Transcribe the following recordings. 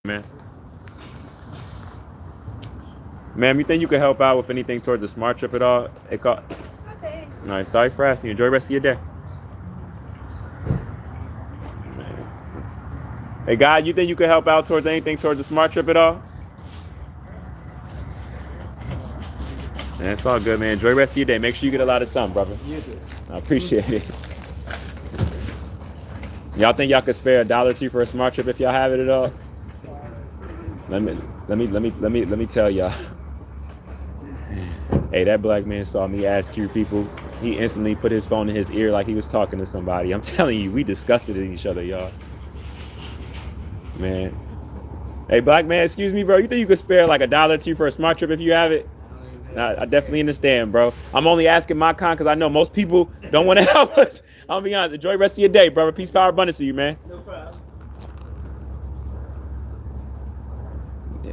Man. Ma'am, you think you could help out with anything towards a smart trip at all? Thanks. All right, sorry for asking. Enjoy the rest of your day. Hey, God, you think you could help out towards anything towards a smart trip at all? Man, it's all good, man. Enjoy the rest of your day. Make sure you get a lot of sun, brother. You too. I appreciate it. Y'all think y'all could spare $1 or $2 for a smart trip if y'all have it at all? Let me tell y'all. Hey, that black man saw me ask two people. He instantly put his phone in his ear like he was talking to somebody. I'm telling you, we disgusted at each other, y'all. Man. Hey, black man, excuse me, bro. You think you could spare like $1 or $2 for a smart trip if you have it? I definitely understand, bro. I'm only asking my con because I know most people don't want to help us. I'll be honest. Enjoy the rest of your day, brother. Peace, power, abundance to you, man. No problem. Yeah.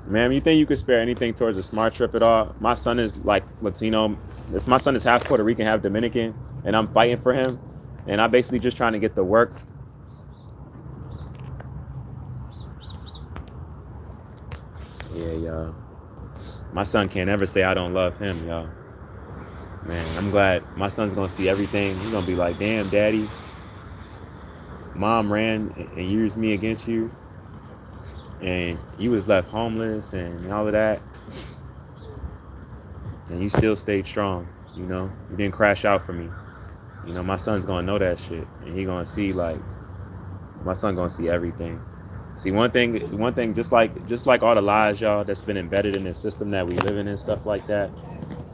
Ma'am, you think you could spare anything towards a smart trip at all? My son is like Latino. My son is half Puerto Rican, half Dominican, and I'm fighting for him. And I'm basically just trying to get the work. Yeah, y'all. My son can't ever say I don't love him, y'all. Man, I'm glad my son's gonna see everything. He's gonna be like, damn, daddy, mom ran and used me against you, and you was left homeless and all of that, and you still stayed strong. You didn't crash out for me. My son's gonna know that shit, and he gonna see like my son gonna see everything. See one thing, just like all the lies, y'all, that's been embedded in the system that we live in and stuff like that.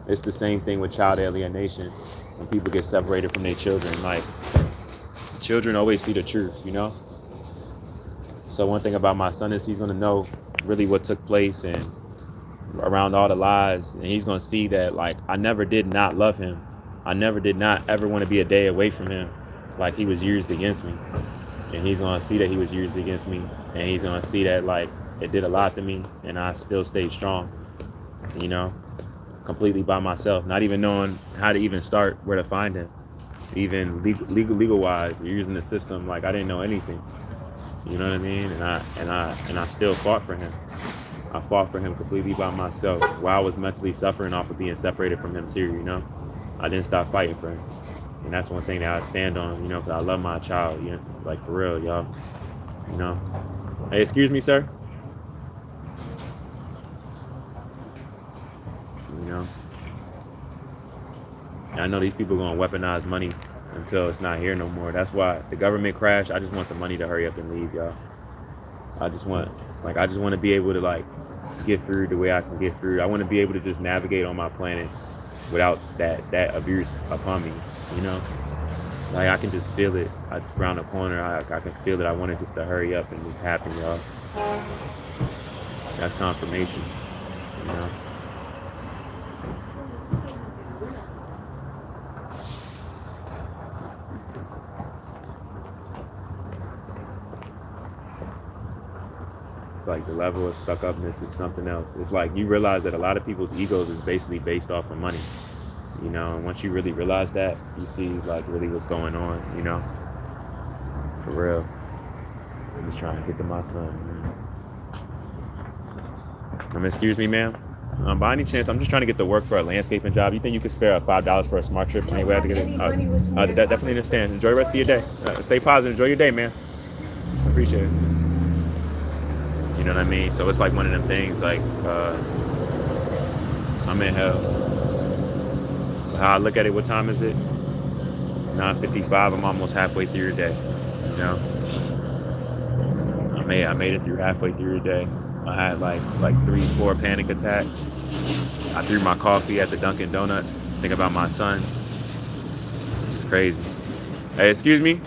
It's the same thing with child alienation when people get separated from their children. Like children always see the truth. So one thing about my son is he's gonna know really what took place and around all the lies, and he's gonna see that like I never did not love him. I never did not ever want to be a day away from him. Like he was used against me, and he's gonna see that he was used against me, and he's gonna see that like it did a lot to me, and I still stayed strong. You know, completely by myself, not even knowing how to even start where to find him, even legal wise, using the system. Like I didn't know anything. You know what I mean? And I still fought for him. I fought for him completely by myself while I was mentally suffering off of being separated from him too. I didn't stop fighting for him. And that's one thing that I stand on, because I love my child, like for real, y'all. Hey, excuse me, sir. I know these people are gonna weaponize money until it's not here no more. That's why the government crash. I just want the money to hurry up and leave, y'all. I just want to be able to like get through the way I can get through. I want to be able to just navigate on my planet without that abuse upon me. Like I can just feel it. I just around the corner. I can feel it. I want it just to hurry up and just happen, y'all. That's confirmation. You know. It's like the level of stuck-upness is something else. It's like you realize that a lot of people's egos is basically based off of money. And once you really realize that, you see like really what's going on, For real. I'm just trying to get to my son, man. Excuse me, ma'am. By any chance, I'm just trying to get to work for a landscaping job. You think you could spare $5 for a smart trip anywhere to get it? Definitely understand. Enjoy the rest of your day. Stay positive. Enjoy your day, man. I appreciate it. You know what I mean? So it's like one of them things like I'm in hell. How I look at it, what time is it? 9:55. I'm almost halfway through your day. I made it through halfway through your day. I had like 3-4 panic attacks. I threw my coffee at the Dunkin' Donuts. Think about my son. It's crazy. Hey, excuse me?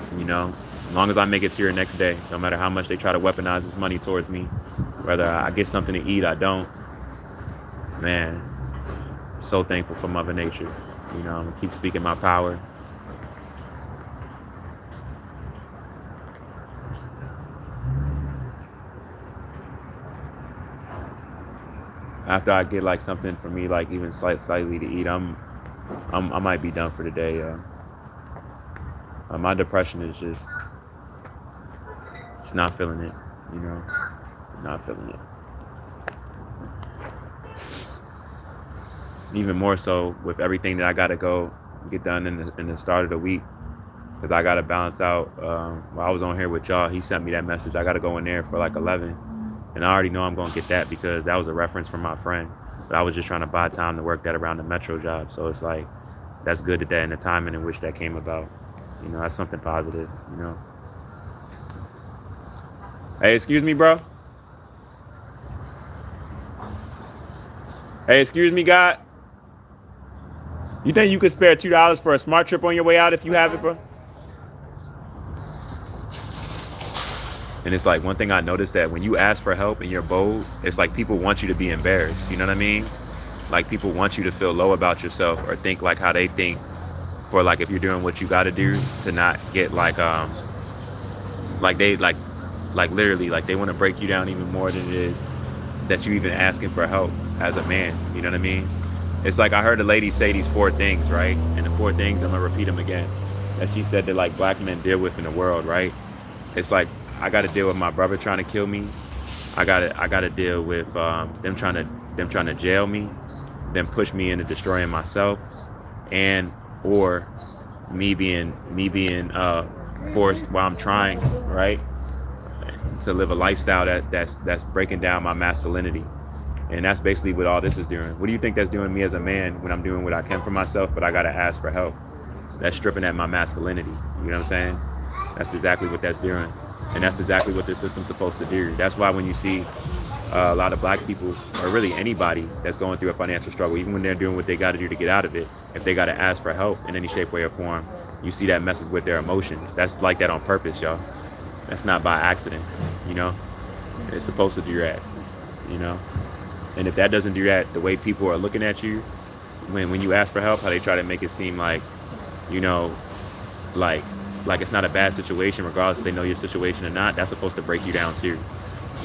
As long as I make it to your next day, no matter how much they try to weaponize this money towards me, whether I get something to eat, I don't. Man, so thankful for Mother Nature. I'm gonna keep speaking my power. After I get like something for me, like even slightly to eat, I might be done for the day. My depression is just not feeling it. You know, not feeling it. Even more so with everything that I gotta go get done in the start of the week, because I gotta balance out. While I was on here with y'all, he sent me that message. I gotta go in there for like 11, and I already know I'm gonna get that because that was a reference from my friend. But I was just trying to buy time to work that around the metro job. So it's like that's good today and the timing in which that came about. You know, that's something positive. You know. Hey, excuse me, bro. Hey, excuse me, God. You think you could spare $2 for a smart trip on your way out if you have it, bro? And it's like one thing I noticed that when you ask for help and you're bold, it's like people want you to be embarrassed. You know what I mean? Like people want you to feel low about yourself or think like how they think for like if you're doing what you got to do to not get like they like literally like they want to break you down even more than it is that you even asking for help as a man. You know what I mean? It's like I heard a lady say these 4 things, right? And the 4 things, I'm gonna repeat them again, that she said that like black men deal with in the world, right? It's like I got to deal with my brother trying to kill me. I gotta deal with them trying to jail me, them push me into destroying myself, and or me being forced while I'm trying, right, to live a lifestyle that's breaking down my masculinity. And that's basically what all this is doing. What do you think that's doing me as a man when I'm doing what I can for myself, but I gotta ask for help? That's stripping at my masculinity. You know what I'm saying? That's exactly what that's doing. And that's exactly what this system's supposed to do. That's why when you see a lot of black people, or really anybody that's going through a financial struggle, even when they're doing what they got to do to get out of it, if they got to ask for help in any shape, way, or form, you see that messes with their emotions. That's like that on purpose, y'all. That's not by accident, you know? It's supposed to do that, you know? And if that doesn't do that, the way people are looking at you, when you ask for help, how they try to make it seem like, you know, like it's not a bad situation, regardless if they know your situation or not, that's supposed to break you down too.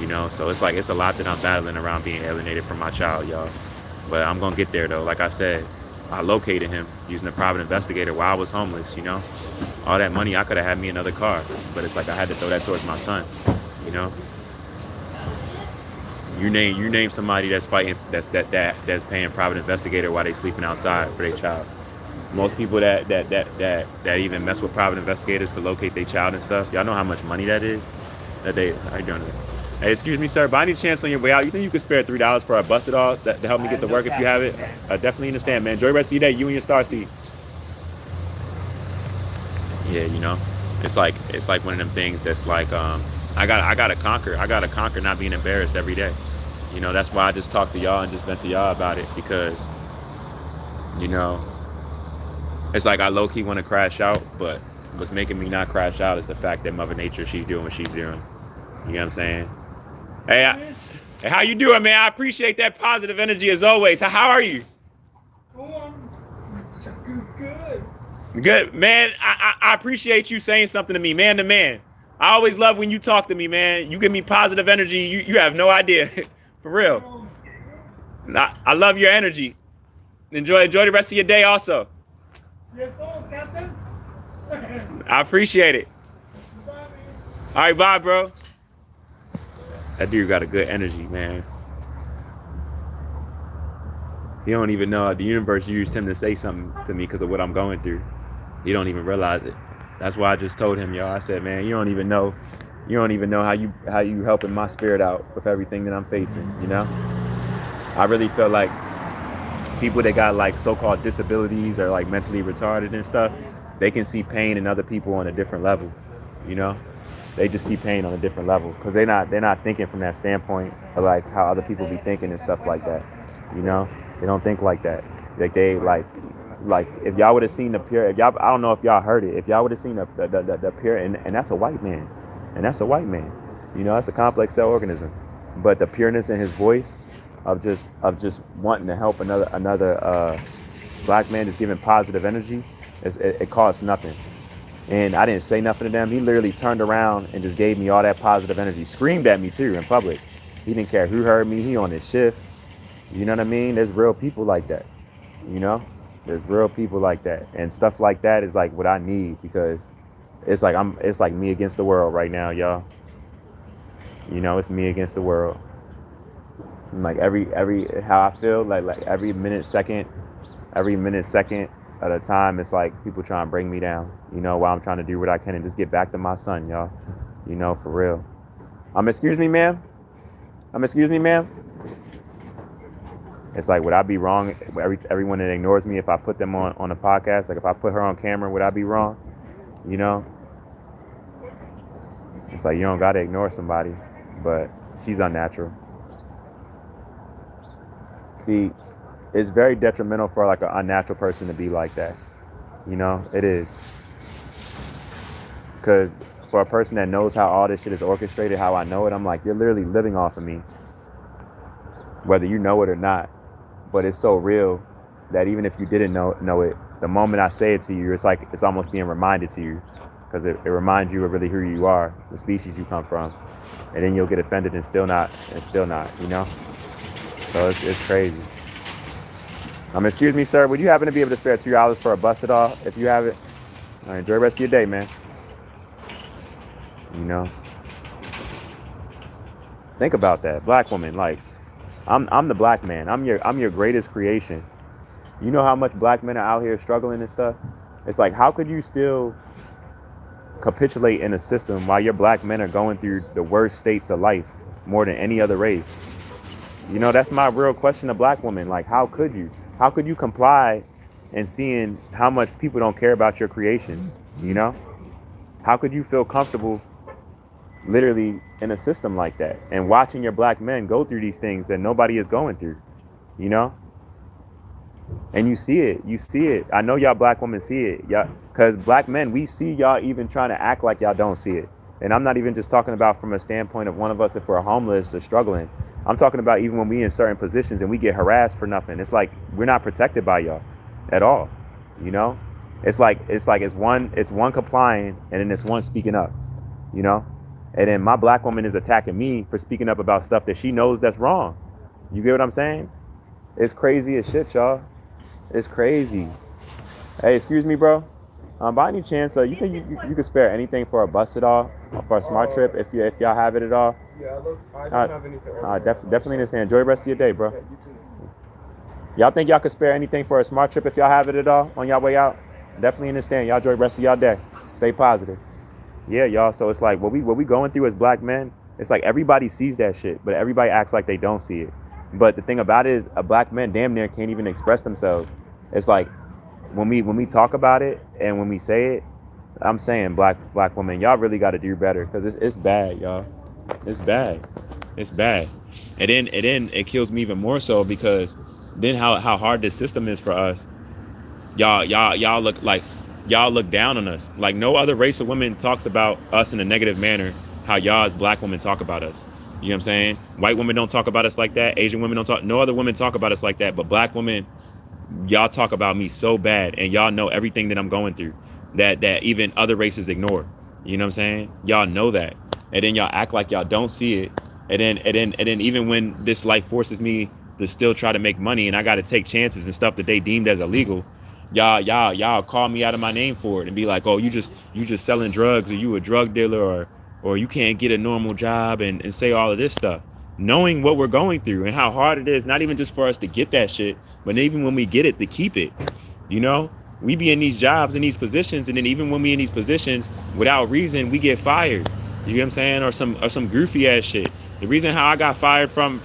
You know, so it's like it's a lot that I'm battling around being alienated from my child, y'all. But I'm gonna get there though. Like I said, I located him using a private investigator while I was homeless, you know. All that money I could have had me another car. But it's like I had to throw that towards my son, you know. You name somebody that's fighting that's paying private investigator while they sleeping outside for their child. Most people that even mess with private investigators to locate their child and stuff, y'all know how much money that is. How you doing today? Hey, excuse me, sir. By any chance on your way out, you think you could spare $3 for a busted off to help me get to work if you have it? I definitely understand, man. Enjoy the rest of your day. You and your star seat. Yeah, you know, it's like one of them things that's like I gotta conquer not being embarrassed every day. You know, that's why I just talk to y'all and just vent to y'all about it, because you know, it's like I low key want to crash out, but what's making me not crash out is the fact that Mother Nature, she's doing what she's doing. You know what I'm saying? Hey, how you doing, man? I appreciate that positive energy as always. How are you? Good. Good, man. I appreciate you saying something to me, man to man. I always love when you talk to me, man. You give me positive energy. You have no idea. For real. I love your energy. Enjoy the rest of your day also. Yes, sir, Captain. I appreciate it. All right, bye, bro. That dude got a good energy, man. He don't even know the universe used him to say something to me because of what I'm going through. He don't even realize it. That's why I just told him, y'all. I said, man, you don't even know how you helping my spirit out with everything that I'm facing. You know, I really feel like people that got like so-called disabilities or like mentally retarded and stuff, they can see pain in other people on a different level. You know. They just see pain on a different level because they're not thinking from that standpoint of like how other people be thinking and stuff like that. You know, they don't think like that. Like they like if y'all would have seen the pure, I don't know if y'all heard it. If y'all would have seen the pure, and that's a white man, You know, that's a complex cell organism, but the pureness in his voice of just wanting to help another black man, just giving positive energy, it costs nothing. And I didn't say nothing to them. He literally turned around and just gave me all that positive energy. Screamed at me too in public. He didn't care who heard me. He on his shift. You know what I mean? There's real people like that. You know, there's real people like that, and stuff like that is like what I need, because it's like me against the world right now, y'all. You know, it's me against the world. And like every how I feel, like every minute second at a time, it's like people trying to bring me down. You know, while I'm trying to do what I can and just get back to my son, y'all. You know, for real. Excuse me, ma'am. Excuse me, ma'am. It's like, would I be wrong? Everyone that ignores me, if I put them on a podcast, like if I put her on camera, would I be wrong? You know, it's like you don't gotta ignore somebody, but she's unnatural. See, it's very detrimental for like an unnatural person to be like that. You know, it is, because for a person that knows how all this shit is orchestrated, how I know it, I'm like, you're literally living off of me, whether you know it or not. But it's so real that even if you didn't know it, the moment I say it to you, it's like it's almost being reminded to you, because it reminds you of really who you are, the species you come from, and then you'll get offended and still not, you know. So it's crazy. Excuse me, sir. Would you happen to be able to spare $2 for a bus at all? If you have it, enjoy the rest of your day, man. You know, think about that, black woman. Like, I'm the black man. I'm your greatest creation. You know how much black men are out here struggling and stuff? It's like, how could you still capitulate in a system while your black men are going through the worst states of life more than any other race? You know, that's my real question to black women. Like, how could you? How could you comply in seeing how much people don't care about your creations? You know? How could you feel comfortable literally in a system like that and watching your black men go through these things that nobody is going through? You know? And you see it. I know y'all black women see it. Y'all, because black men, we see y'all even trying to act like y'all don't see it. And I'm not even just talking about from a standpoint of one of us if we're homeless or struggling. I'm talking about even when we in certain positions and we get harassed for nothing. It's like we're not protected by y'all at all. You know? It's one complying and then it's one speaking up. You know? And then my black woman is attacking me for speaking up about stuff that she knows that's wrong. You get what I'm saying? It's crazy as shit, y'all. It's crazy. Hey, excuse me, bro. By any chance, you think you could spare anything for a bus at all, for a smart trip, if y'all have it at all? Yeah, I don't have anything. Definitely understand. Enjoy the rest of your day, bro. Yeah, you too. Y'all think y'all could spare anything for a smart trip if y'all have it at all on y'all way out? Definitely understand. Y'all enjoy the rest of y'all day. Stay positive. Yeah, y'all. So it's like what we going through as black men. It's like everybody sees that shit, but everybody acts like they don't see it. But the thing about it is, a black man damn near can't even express themselves. It's like when we talk about it and when we say it, I'm saying black women, y'all really got to do better, because it's bad, y'all. It's bad. It's bad. And then it kills me even more so, because then how hard this system is for us. Y'all look down on us. Like no other race of women talks about us in a negative manner how y'all as black women talk about us. You know what I'm saying? White women don't talk about us like that. Asian women don't talk. No other women talk about us like that. But black women, y'all talk about me so bad, and y'all know everything that I'm going through that even other races ignore. You know what I'm saying? Y'all know that, and then y'all act like y'all don't see it. And then even when this life forces me to still try to make money, and I got to take chances and stuff that they deemed as illegal, y'all call me out of my name for it and be like, oh, you just selling drugs, or you a drug dealer, or you can't get a normal job, and say all of this stuff, knowing what we're going through and how hard it is, not even just for us to get that shit, but even when we get it, to keep it. You know, we be in these jobs, in these positions, and then even when we in these positions, without reason, we get fired. You know what I'm saying? Or some goofy ass shit. The reason how I got fired from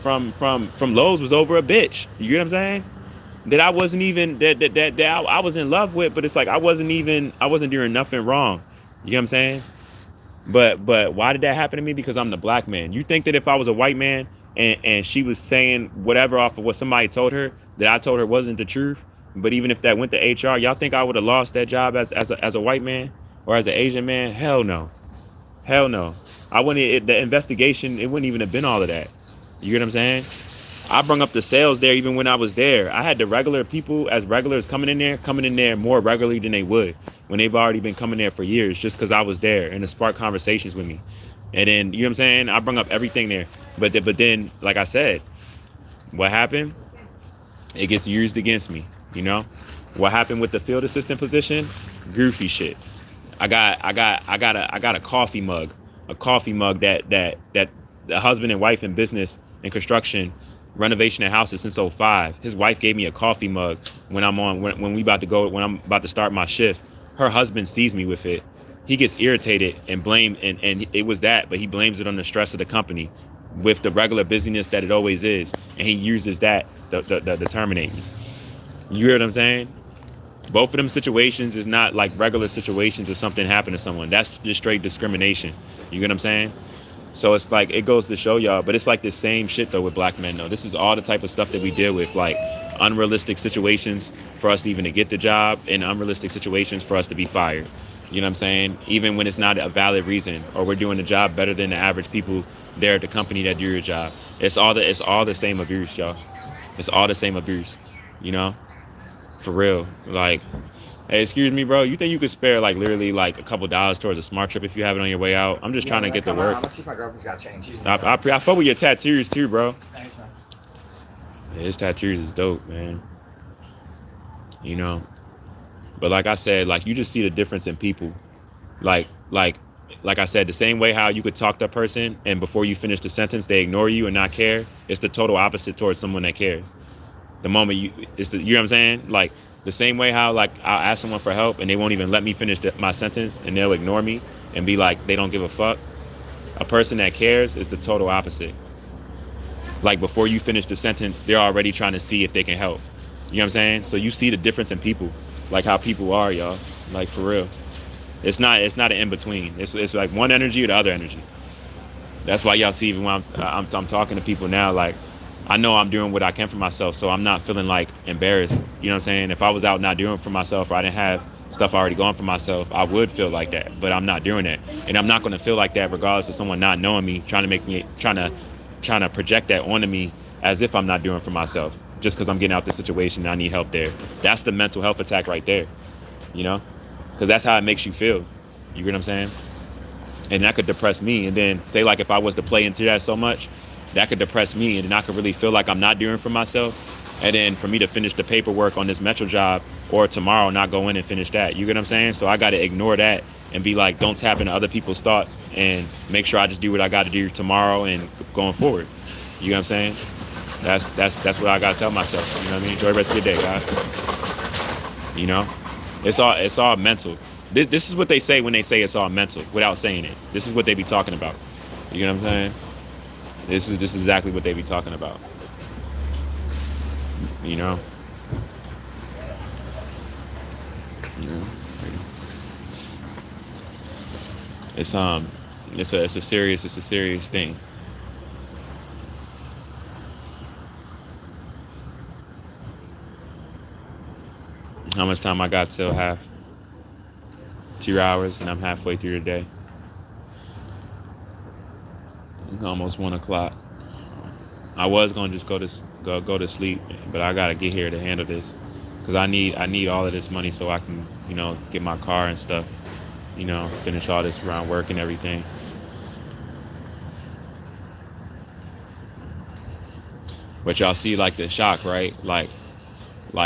Lowe's was over a bitch. You know what I'm saying? That I wasn't even that I was in love with, but it's like I wasn't doing nothing wrong. You know what I'm saying? But why did that happen to me? Because I'm the black man. You think that if I was a white man and she was saying whatever off of what somebody told her that I told her wasn't the truth, but even if that went to HR, y'all think I would have lost that job as a white man or as an Asian man? Hell no. Hell no. I wouldn't. The investigation, it wouldn't even have been all of that. You get what I'm saying? I brung up the sales there even when I was there. I had the regular people as regulars coming in there more regularly than they would when they've already been coming there for years, just because I was there and to spark conversations with me. And then, you know what I'm saying? I brung up everything there. But then, like I said, what happened? It gets used against me. You know, what happened with the field assistant position? Goofy shit. I got a coffee mug, that the husband and wife in business and construction, renovation of houses since '05. His wife gave me a coffee mug when we about to go when I'm about to start my shift. Her husband sees me with it. He gets irritated and and it was that, but he blames it on the stress of the company with the regular busyness that it always is, and he uses that to terminate me. You hear what I'm saying? Both of them situations is not like regular situations if something happened to someone. That's just straight discrimination. You get what I'm saying? So it's like, it goes to show y'all, but it's like the same shit though with black men though. This is all the type of stuff that we deal with, like unrealistic situations for us even to get the job and unrealistic situations for us to be fired. You know what I'm saying? Even when it's not a valid reason, or we're doing the job better than the average people there at the company that do your job. It's all the same abuse, y'all. It's all the same abuse, you know? For real. Like, hey, excuse me, bro. You think you could spare like literally like a couple dollars towards a smart trip if you have it on your way out? I'm just trying to get to work. Let's see if my girlfriend's got change. I fuck with your tattoos too, bro. Thanks, man. Yeah, his tattoos is dope, man. You know, but like I said, like you just see the difference in people. Like I said, the same way how you could talk to a person and before you finish the sentence they ignore you and not care. It's the total opposite towards someone that cares. The moment you know what I'm saying? Like the same way how like I'll ask someone for help and they won't even let me finish my sentence and they'll ignore me and be like they don't give a fuck. A person that cares is the total opposite. Like before you finish the sentence, they're already trying to see if they can help. You know what I'm saying? So you see the difference in people, like how people are, y'all. Like for real. It's not an in between. It's like one energy or the other energy. That's why y'all see even when I'm talking to people now, like I know I'm doing what I can for myself, so I'm not feeling like embarrassed. You know what I'm saying? If I was out not doing it for myself, or I didn't have stuff already going for myself, I would feel like that. But I'm not doing that, and I'm not going to feel like that regardless of someone not knowing me, trying to project that onto me as if I'm not doing it for myself, just because I'm getting out the situation and I need help there. That's the mental health attack right there. You know, because that's how it makes you feel. You get what I'm saying? And that could depress me. And then say like if I was to play into that so much, that could depress me, and then I could really feel like I'm not doing it for myself. And then for me to finish the paperwork on this Metro job or tomorrow not go in and finish that. You get what I'm saying? So I got to ignore that and be like, don't tap into other people's thoughts and make sure I just do what I got to do tomorrow and going forward. You know what I'm saying? That's what I got to tell myself. You know what I mean? Enjoy the rest of your day, guys. You know? It's all mental. This is what they say when they say it's all mental without saying it. This is what they be talking about. You know what I'm saying? This is exactly what they be talking about. You know? It's a serious thing. How much time I got till half? 2 hours, and I'm halfway through the day. It's almost 1 o'clock. I was gonna just go to sleep, but I gotta get here to handle this, because I need all of this money so I can, you know, get my car and stuff, you know, finish all this around work and everything. But y'all see like the shock, right? Like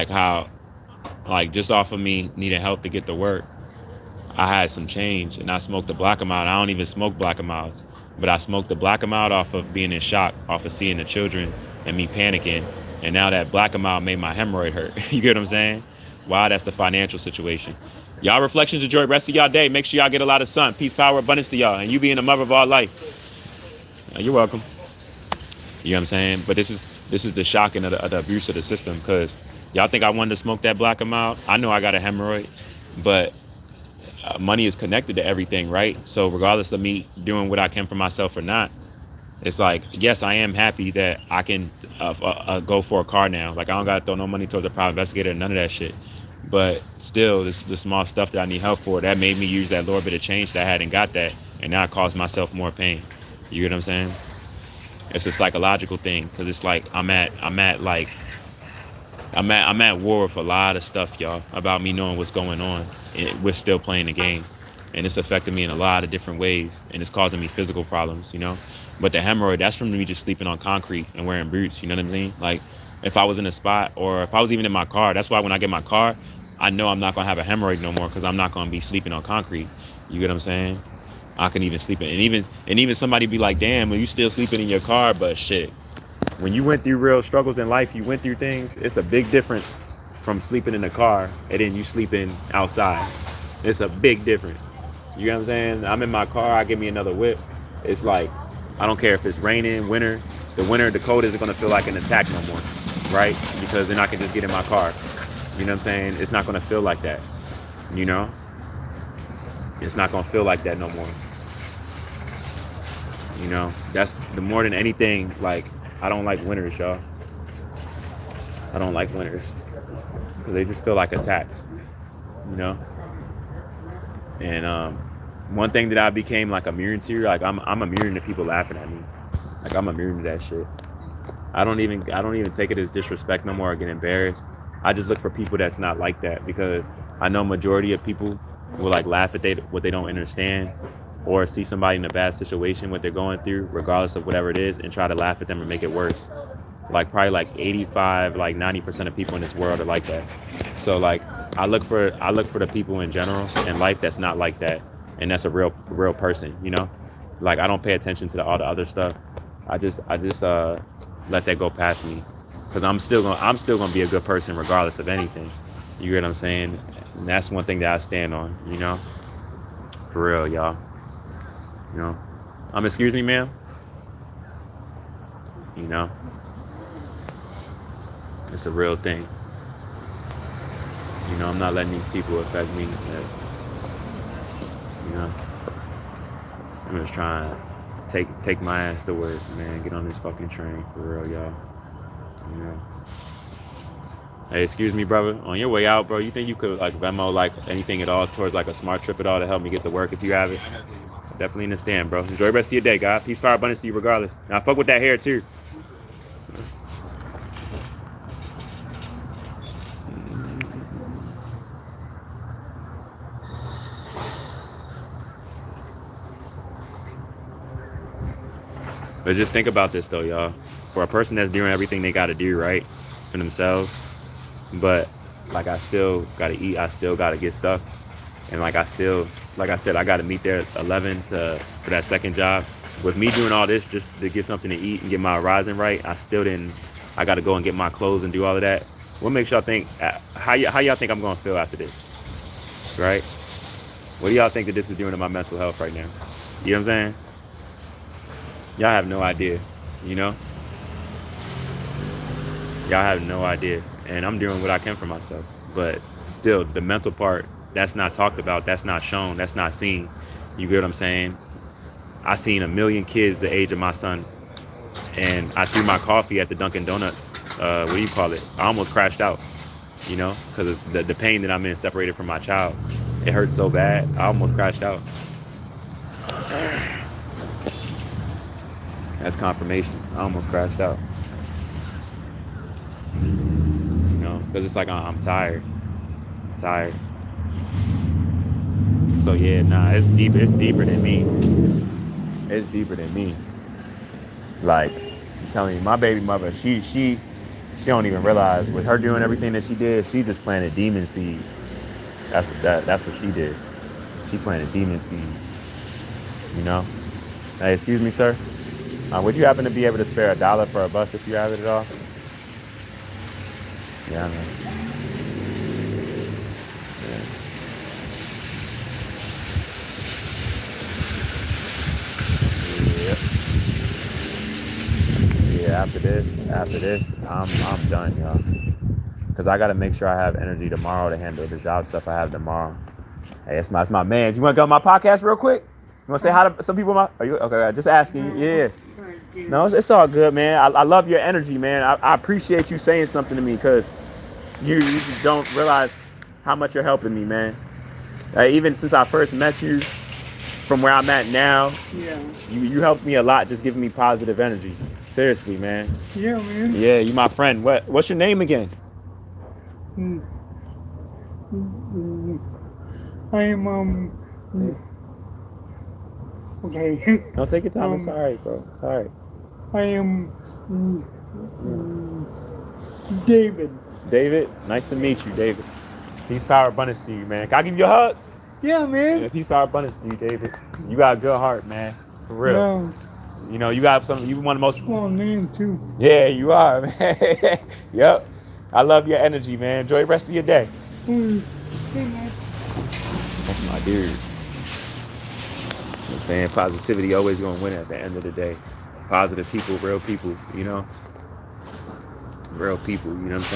how, like just off of me needing help to get to work, I had some change and I smoked the black amount. I don't even smoke black amounts, but I smoked the black amount off of being in shock, off of seeing the children and me panicking. And now that black amount made my hemorrhoid hurt. You get what I'm saying? Wow, that's the financial situation. Y'all reflections, enjoy the rest of y'all day. Make sure y'all get a lot of sun. Peace, power, abundance to y'all. And you being the mother of all life. You're welcome. You know what I'm saying? But this is the shocking of the abuse of the system, because y'all think I wanted to smoke that black amount. I know I got a hemorrhoid, but money is connected to everything, right? So regardless of me doing what I can for myself or not, it's like, yes, I am happy that I can go for a car now. Like I don't got to throw no money towards a private investigator, none of that shit. But still, the small stuff that I need help for, that made me use that little bit of change that I hadn't got that, and now it caused myself more pain. You get what I'm saying? It's a psychological thing, because it's like I'm at war with a lot of stuff, y'all, about me knowing what's going on. And we're still playing the game, and it's affecting me in a lot of different ways, and it's causing me physical problems, you know. But the hemorrhoid, that's from me just sleeping on concrete and wearing boots. You know what I mean? Like if I was in a spot or if I was even in my car, that's why when I get my car, I know I'm not gonna have a hemorrhoid no more because I'm not gonna be sleeping on concrete. You get what I'm saying? I can even sleep in, and even somebody be like, "Damn, are you still sleeping in your car?" But shit, when you went through real struggles in life, you went through things. It's a big difference from sleeping in the car and then you sleeping outside. It's a big difference. You know what I'm saying? I'm in my car. I give me another whip. It's like I don't care if it's raining, winter. The winter, the cold isn't gonna feel like an attack no more, right? Because then I can just get in my car. You know what I'm saying? It's not gonna feel like that. You know? It's not gonna feel like that no more. You know? That's the more than anything. Like I don't like winters, y'all. I don't like winters because they just feel like attacks. You know? And one thing that I became like immune to, like I'm immune to people laughing at me. Like I'm immune to that shit. I don't even take it as disrespect no more or get embarrassed. I just look for people that's not like that because I know majority of people will like laugh at what they don't understand or see somebody in a bad situation, what they're going through, regardless of whatever it is, and try to laugh at them and make it worse. Like probably like 85, like 90% of people in this world are like that. So like I look for the people in general in life that's not like that, and that's a real person, you know. Like I don't pay attention to all the other stuff. I just let that go past me, because I'm still gonna be a good person regardless of anything. You get what I'm saying? And that's one thing that I stand on, you know. For real, y'all. You know. Excuse me, ma'am. You know. It's a real thing. You know, I'm not letting these people affect me. You know, I'm just trying to take my ass to work, man. Get on this fucking train, for real, y'all. You know. Hey, excuse me, brother. On your way out, bro, you think you could like Venmo like anything at all towards like a smart trip at all to help me get to work if you have it? Definitely understand, bro. Enjoy the rest of your day, God. Peace, power, abundance to you regardless. Now, fuck with that hair too. But just think about this though, y'all. For a person that's doing everything they got to do right for themselves, but like I still got to eat, I still got to get stuff, and like I said, I got to meet there at 11 for that second job. With me doing all this just to get something to eat and get my horizon right, I got to go and get my clothes and do all of that. What makes y'all think? How y'all think I'm gonna feel after this? Right? What do y'all think that this is doing to my mental health right now? You know what I'm saying? Y'all have no idea, you know? Y'all have no idea. And I'm doing what I can for myself. But still, the mental part, that's not talked about, that's not shown, that's not seen. You get what I'm saying? I seen 1 million kids the age of my son. And I threw my coffee at the Dunkin' Donuts. What do you call it? I almost crashed out, you know? Because of the pain that I'm in separated from my child. It hurts so bad, I almost crashed out. That's confirmation. I almost crashed out. You know, because it's like I'm tired. Tired. So yeah, nah, it's deep. It's deeper than me. It's deeper than me. Like, I'm telling you, my baby mother, she don't even realize with her doing everything that she did. She just planted demon seeds. That's what she did. She planted demon seeds. You know. Hey, excuse me, sir. Would you happen to be able to spare $1 for a bus if you have it at all? Yeah, man. Yeah. Yeah. After this, I'm done, y'all. Cause I gotta make sure I have energy tomorrow to handle the job stuff I have tomorrow. Hey, it's my man. You wanna go on my podcast real quick? You wanna say hi to some people? Are you okay? Just asking. Yeah. No, it's all good, man. I love your energy, man. I appreciate you saying something to me, because you just don't realize how much you're helping me, man. Even since I first met you, from where I'm at now, Yeah. you helped me a lot, just giving me positive energy. Seriously, man. Yeah, man. Yeah, you my friend. What's your name again? I am Okay. No, take your time. It's all right, bro. It's all right. I am David. David, nice to meet you, David. Peace, power, abundance to you, man. Can I give you a hug? Yeah, man. Yeah, peace, power, abundance to you, David. You got a good heart, man. For real. Yeah. You know, you got some. You one of the most. Well, name too. Yeah, you are, man. Yep. I love your energy, man. Enjoy the rest of your day. Hey, man. That's my dude. I'm saying positivity always gonna win at the end of the day. Positive people, real people, you know? Real people, you know what I'm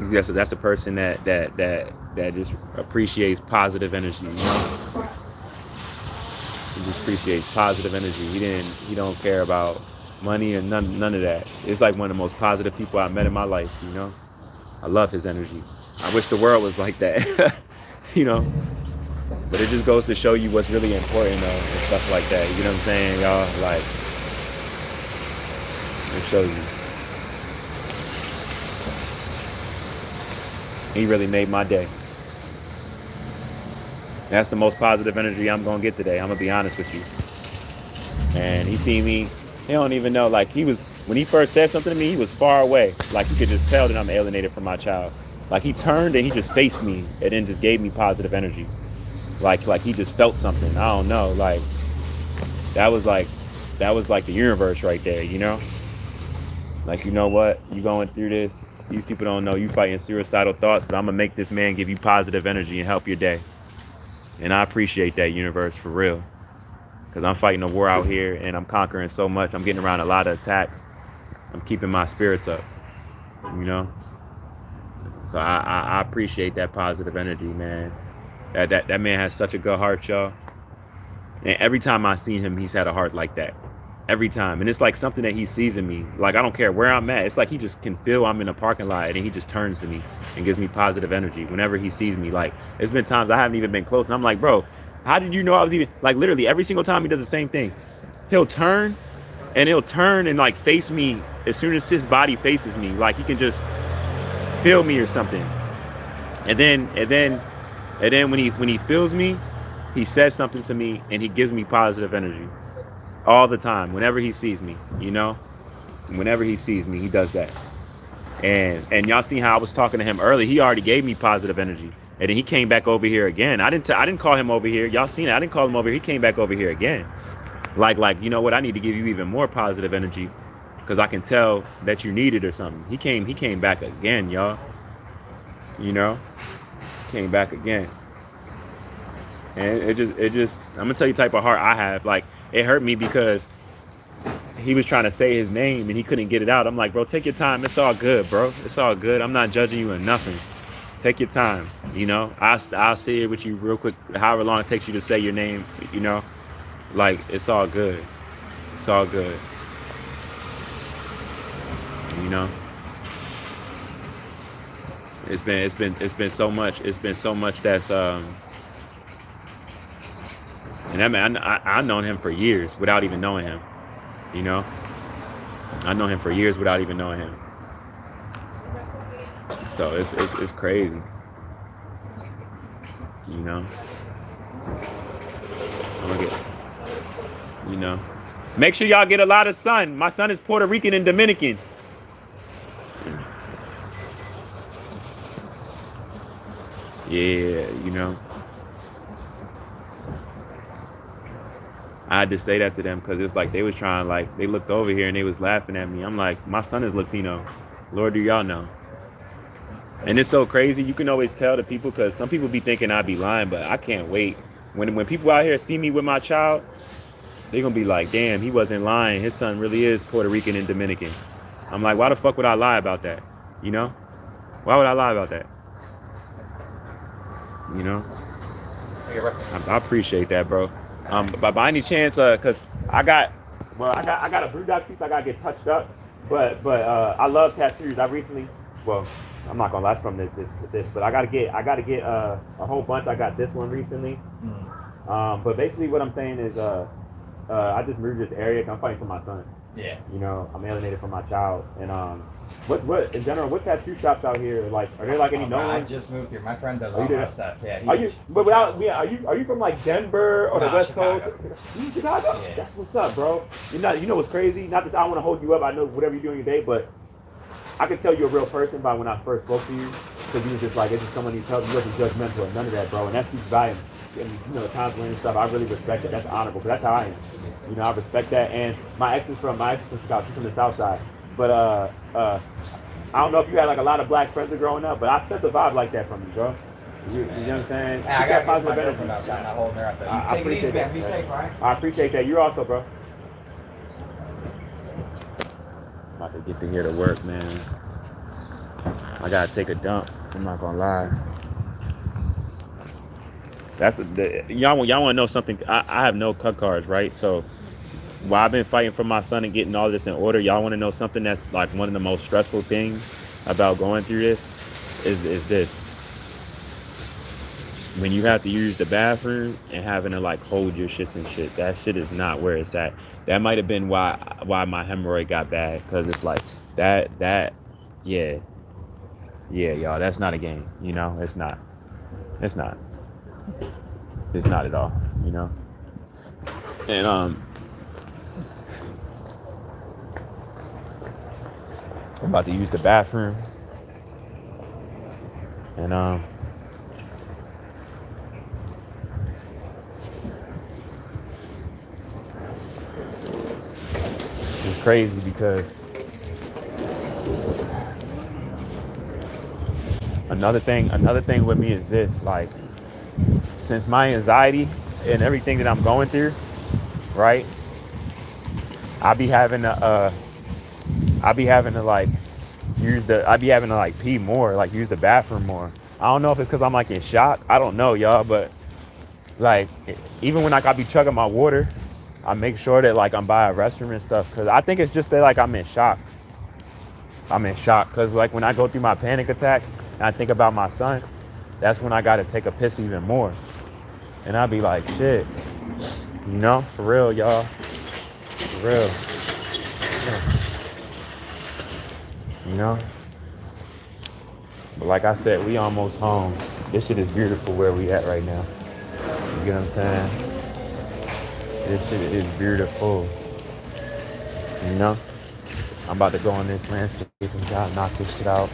saying? That's the person that just appreciates positive energy, you know? He just appreciates positive energy. He don't care about money or none of that. It's like one of the most positive people I've met in my life, you know? I love his energy. I wish the world was like that. You know? But it just goes to show you what's really important though, and stuff like that. You know what I'm saying, y'all? Like, it shows you. He really made my day. That's the most positive energy I'm gonna get today. I'm gonna be honest with you. And he seen me, he don't even know, like when he first said something to me, he was far away. Like he could just tell that I'm alienated from my child. Like he turned and he just faced me and then just gave me positive energy. Like he just felt something. I don't know. Like that was like the universe right there, you know? Like, you know what? You going through this. These people don't know you fighting suicidal thoughts, but I'm gonna make this man give you positive energy and help your day. And I appreciate that, universe, for real. Because I'm fighting a war out here and I'm conquering so much. I'm getting around a lot of attacks. I'm keeping my spirits up, you know? So I appreciate that positive energy, man. That man has such a good heart, y'all. And every time I see him, he's had a heart like that. Every time. And it's like something that he sees in me. Like, I don't care where I'm at. It's like he just can feel I'm in a parking lot and he just turns to me and gives me positive energy whenever he sees me. Like, it's been times I haven't even been close. And I'm like, bro, how did you know I was even... Like, literally, every single time he does the same thing. He'll turn and, like, face me as soon as his body faces me. Like, he can just feel me or something. And then when he feels me, he says something to me and he gives me positive energy. All the time, whenever he sees me, you know? Whenever he sees me, he does that. And y'all seen how I was talking to him earlier. He already gave me positive energy. And then he came back over here again. I didn't call him over here. Y'all seen it. I didn't call him over here. He came back over here again. Like, you know what? I need to give you even more positive energy because I can tell that you need it or something. He came back again, y'all. You know? Came back again. And it just I'm gonna tell you the type of heart I have. Like, it hurt me because he was trying to say his name and he couldn't get it out. I'm like, bro, take your time. It's all good, bro. It's all good. I'm not judging you or nothing. Take your time, you know? I'll say it with you real quick, however long it takes you to say your name, you know? Like, it's all good. It's all good. You know? It's been so much that's and I mean, I've known him for years without even knowing him, you know? I've known him for years without even knowing him. So it's crazy, you know? I'm gonna get, you know? Make sure y'all get a lot of sun. My son is Puerto Rican and Dominican. Yeah, you know? I had to say that to them because it's like they was trying, like, they looked over here and they was laughing at me. I'm like, my son is Latino. Lord, do y'all know? And it's so crazy. You can always tell the people because some people be thinking I be lying, but I can't wait. When people out here see me with my child, they're going to be like, damn, he wasn't lying. His son really is Puerto Rican and Dominican. I'm like, why the fuck would I lie about that? You know? Why would I lie about that? You know? I appreciate that, bro. But by any chance, cause I got a blue dot piece I gotta get touched up, but I love tattoos. I'm not gonna lie from this, but I gotta get a whole bunch. I got this one recently. But basically what I'm saying is I just moved this area. I'm fighting for my son. Yeah. You know, I'm alienated from my child. And what in general, what tattoo shops out here? Like, are there like any known I ones? just moved here. My friend does Oh, you all did my it? stuff. Yeah. Are you? But without, yeah, are you from like Denver or the No, West Chicago. Coast? You from Chicago? Yeah. That's what's up, bro. You know, what's crazy? Not that I want to hold you up. I know whatever you do in your day, but I could tell you're a real person by when I first spoke to you, because you was just like, it's just someone you tell you wasn't judgmental and none of that, bro. And that speaks volumes. And you know, the times when and stuff, I really respect it. That's honorable, but that's how I am. You know, I respect that. And my ex is from Chicago. She's from the South Side. But I don't know if you had like a lot of black friends growing up, but I sense a vibe like that from you, bro. You know what I'm saying? Yeah, I You got positive my energy. girlfriend outside, not holding her up. I Take it appreciate easy, man. that. Be safe, all right? I appreciate that. You also, bro. I'm about to get to here to work, man. I gotta take a dump. I'm not gonna lie. Y'all want to know something? I have no cut cards, right? So while I've been fighting for my son and getting all this in order, y'all want to know something that's like one of the most stressful things about going through this is this. When you have to use the bathroom and having to like hold your shits and shit, that shit is not where it's at. That might have been why my hemorrhoid got bad, because it's like that yeah, y'all, that's not a game, you know. It's not it's not at all, you know. And I'm about to use the bathroom, and it's crazy because another thing with me is this, like, since my anxiety and everything that I'm going through, right? I be having to like I be having to like pee more, like use the bathroom more. I don't know if it's because I'm like in shock. I don't know, y'all, but like even when like I be chugging my water, I make sure that like I'm by a restroom and stuff, because I think it's just that like I'm in shock. Because like when I go through my panic attacks and I think about my son, that's when I gotta take a piss even more. And I be like, shit, you know, for real, y'all, for real, you know. But like I said, we almost home. This shit is beautiful where we at right now. You get what I'm saying? This shit is beautiful. You know? I'm about to go on this landscaping job, knock this shit out,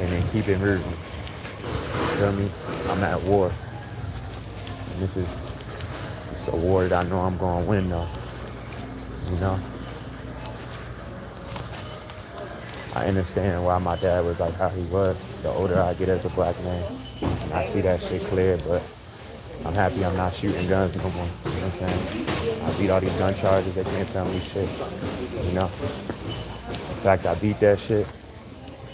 and then keep it moving. You feel me? I'm at war. And it's a war that I know I'm gonna win though. You know? I understand why my dad was like how he was. The older I get as a black man, and I see that shit clear, but I'm happy I'm not shooting guns no more. You know what I'm saying? I beat all these gun charges, they can't tell me shit. You know? In fact, I beat that shit.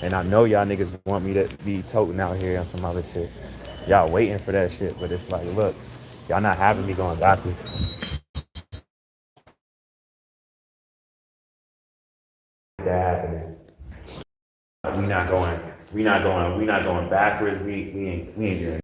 And I know y'all niggas want me to be toting out here on some other shit. Y'all waiting for that shit, but it's like, look, y'all not having me going backwards. That happening. We not going backwards. We ain't doing